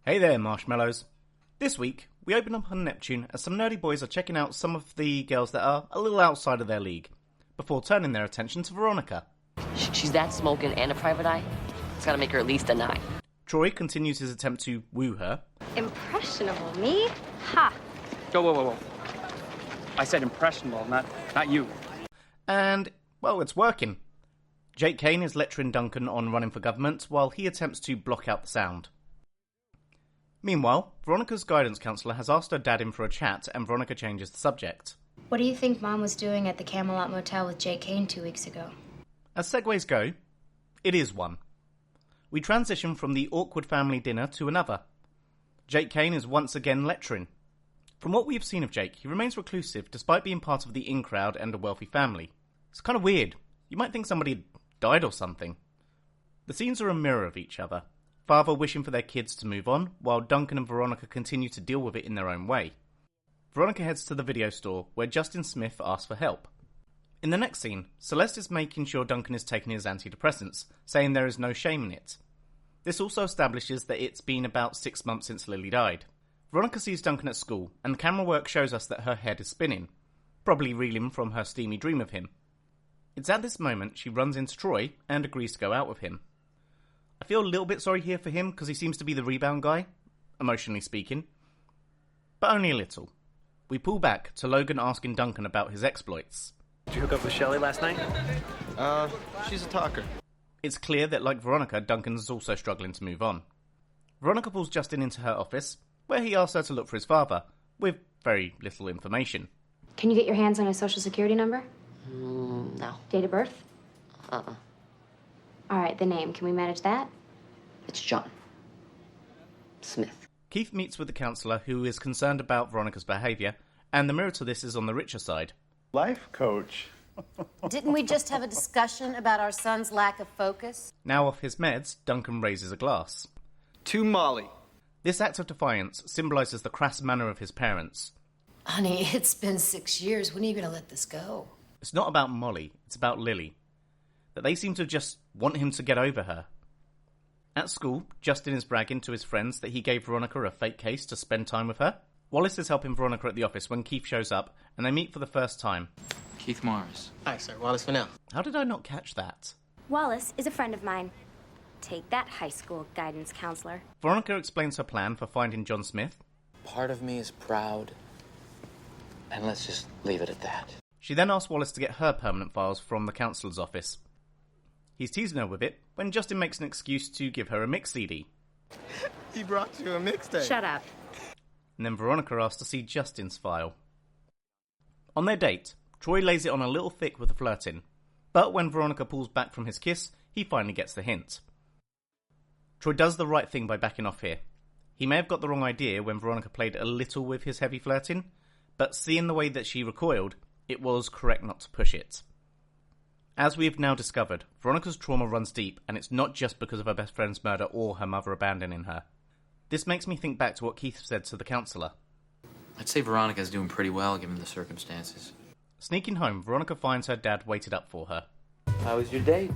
Hey there, marshmallows. This week, we open up on Neptune as some nerdy boys are checking out some of the girls that are a little outside of their league, before turning their attention to Veronica. She's that smoking and a private eye? It's gotta make her at least a 9. Troy continues his attempt to woo her. Impressionable, me? Ha! Whoa. I said impressionable, not you. And, well, it's working. Jake Kane is lecturing Duncan on running for government while he attempts to block out the sound. Meanwhile, Veronica's guidance counsellor has asked her dad in for a chat and Veronica changes the subject. What do you think Mom was doing at the Camelot Motel with Jake Kane 2 weeks ago? As segues go, it is one. We transition from the awkward family dinner to another. Jake Kane is once again lecturing. From what we have seen of Jake, he remains reclusive despite being part of the in-crowd and a wealthy family. It's kind of weird. You might think somebody had died or something. The scenes are a mirror of each other. Father wishing for their kids to move on, while Duncan and Veronica continue to deal with it in their own way. Veronica heads to the video store, where Justin Smith asks for help. In the next scene, Celeste is making sure Duncan is taking his antidepressants, saying there is no shame in it. This also establishes that it's been about 6 months since Lily died. Veronica sees Duncan at school, and the camera work shows us that her head is spinning, probably reeling from her steamy dream of him. It's at this moment she runs into Troy and agrees to go out with him. I feel a little bit sorry here for him because he seems to be the rebound guy, emotionally speaking. But only a little. We pull back to Logan asking Duncan about his exploits. Did you hook up with Shelley last night? She's a talker. It's clear that, like Veronica, Duncan is also struggling to move on. Veronica pulls Justin into her office, where he asks her to look for his father, with very little information. Can you get your hands on his social security number? No. Date of birth? All right, the name. Can we manage that? It's John Smith. Keith meets with the counsellor who is concerned about Veronica's behaviour, and the mirror to this is on the richer side. Life coach. Didn't we just have a discussion about our son's lack of focus? Now off his meds, Duncan raises a glass. To Molly. This act of defiance symbolises the crass manner of his parents. Honey, it's been 6 years. When are you going to let this go? It's not about Molly, it's about Lily. That they seem to just want him to get over her. At school, Justin is bragging to his friends that he gave Veronica a fake case to spend time with her. Wallace is helping Veronica at the office when Keith shows up, and they meet for the first time. Keith Morris. Hi, sir. Wallace Fennell. How did I not catch that? Wallace is a friend of mine. Take that, high school guidance counselor. Veronica explains her plan for finding John Smith. Part of me is proud, and let's just leave it at that. She then asks Wallace to get her permanent files from the counsellor's office. He's teasing her with it when Justin makes an excuse to give her a mix CD. He brought you a mixtape. Shut up. And then Veronica asks to see Justin's file. On their date, Troy lays it on a little thick with the flirting, but when Veronica pulls back from his kiss, he finally gets the hint. Troy does the right thing by backing off here. He may have got the wrong idea when Veronica played a little with his heavy flirting, but seeing the way that she recoiled, it was correct not to push it. As we have now discovered, Veronica's trauma runs deep, and it's not just because of her best friend's murder or her mother abandoning her. This makes me think back to what Keith said to the counsellor. I'd say Veronica's doing pretty well given the circumstances. Sneaking home, Veronica finds her dad waited up for her. How was your date?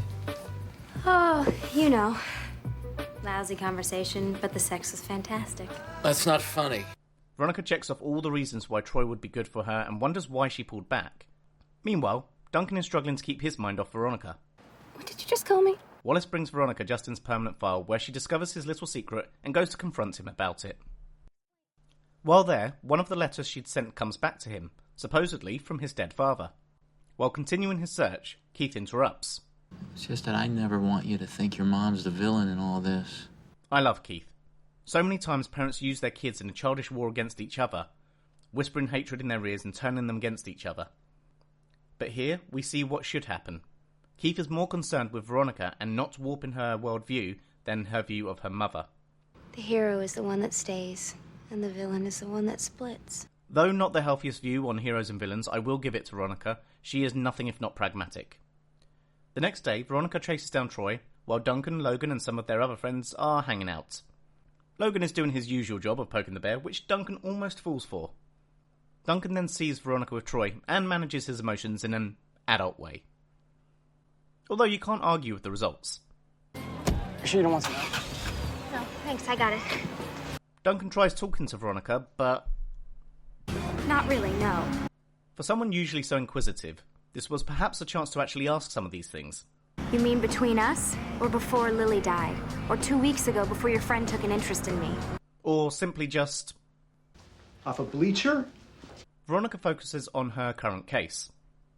Oh, you know. Lousy conversation, but the sex was fantastic. That's not funny. Veronica checks off all the reasons why Troy would be good for her and wonders why she pulled back. Meanwhile, Duncan is struggling to keep his mind off Veronica. What did you just call me? Wallace brings Veronica Justin's permanent file where she discovers his little secret and goes to confront him about it. While there, one of the letters she'd sent comes back to him, supposedly from his dead father. While continuing his search, Keith interrupts. It's just that I never want you to think your mom's the villain in all this. I love Keith. So many times parents use their kids in a childish war against each other, whispering hatred in their ears and turning them against each other. But here, we see what should happen. Keith is more concerned with Veronica and not warping her worldview than her view of her mother. The hero is the one that stays, and the villain is the one that splits. Though not the healthiest view on heroes and villains, I will give it to Veronica. She is nothing if not pragmatic. The next day, Veronica chases down Troy, while Duncan, Logan and some of their other friends are hanging out. Logan is doing his usual job of poking the bear, which Duncan almost falls for. Duncan then sees Veronica with Troy and manages his emotions in an adult way. Although you can't argue with the results. You sure you don't want some? No, thanks, I got it. Duncan tries talking to Veronica, but Not really, no. for someone usually so inquisitive, this was perhaps a chance to actually ask some of these things. You mean between us? Or before Lily died? Or 2 weeks ago before your friend took an interest in me? Or simply just... Off a bleacher? Veronica focuses on her current case.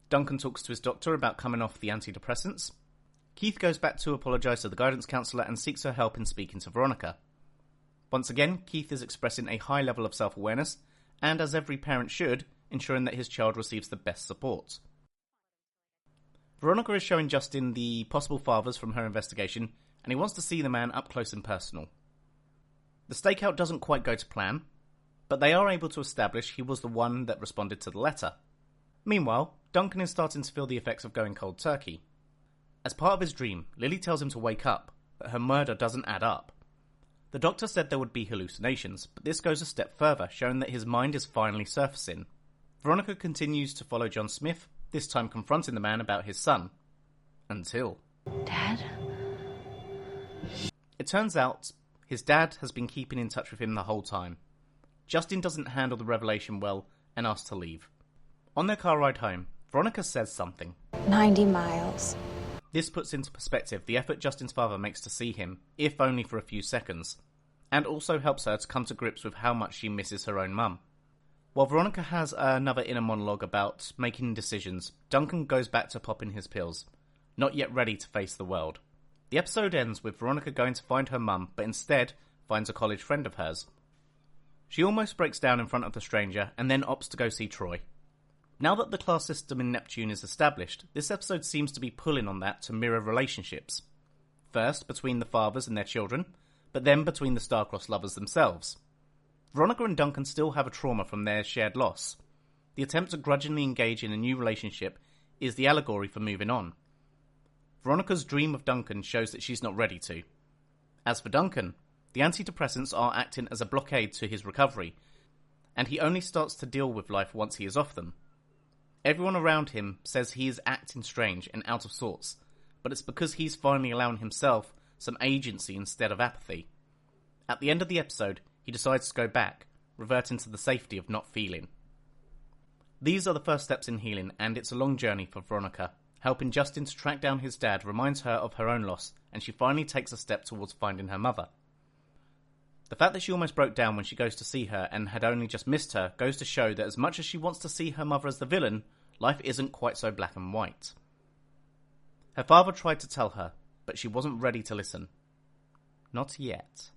Duncan talks to his doctor about coming off the antidepressants. Keith goes back to apologise to the guidance counsellor and seeks her help in speaking to Veronica. Once again, Keith is expressing a high level of self-awareness, and as every parent should, ensuring that his child receives the best support. Veronica is showing Justin the possible fathers from her investigation, and he wants to see the man up close and personal. The stakeout doesn't quite go to plan, but they are able to establish he was the one that responded to the letter. Meanwhile, Duncan is starting to feel the effects of going cold turkey. As part of his dream, Lily tells him to wake up, but her murder doesn't add up. The doctor said there would be hallucinations, but this goes a step further, showing that his mind is finally surfacing. Veronica continues to follow John Smith, this time confronting the man about his son. Until... Dad? It turns out, his dad has been keeping in touch with him the whole time. Justin doesn't handle the revelation well and asks to leave. On their car ride home, Veronica says something. 90 miles. This puts into perspective the effort Justin's father makes to see him, if only for a few seconds, and also helps her to come to grips with how much she misses her own mum. While Veronica has another inner monologue about making decisions, Duncan goes back to popping his pills, not yet ready to face the world. The episode ends with Veronica going to find her mum, but instead finds a college friend of hers. She almost breaks down in front of the stranger, and then opts to go see Troy. Now that the class system in Neptune is established, this episode seems to be pulling on that to mirror relationships. First, between the fathers and their children, but then between the star-crossed lovers themselves. Veronica and Duncan still have a trauma from their shared loss. The attempt to grudgingly engage in a new relationship is the allegory for moving on. Veronica's dream of Duncan shows that she's not ready to. As for Duncan, the antidepressants are acting as a blockade to his recovery, and he only starts to deal with life once he is off them. Everyone around him says he is acting strange and out of sorts, but it's because he's finally allowing himself some agency instead of apathy. At the end of the episode, he decides to go back, reverting to the safety of not feeling. These are the first steps in healing, and it's a long journey for Veronica. Helping Justin to track down his dad reminds her of her own loss, and she finally takes a step towards finding her mother. The fact that she almost broke down when she goes to see her and had only just missed her goes to show that as much as she wants to see her mother as the villain, life isn't quite so black and white. Her father tried to tell her, but she wasn't ready to listen. Not yet.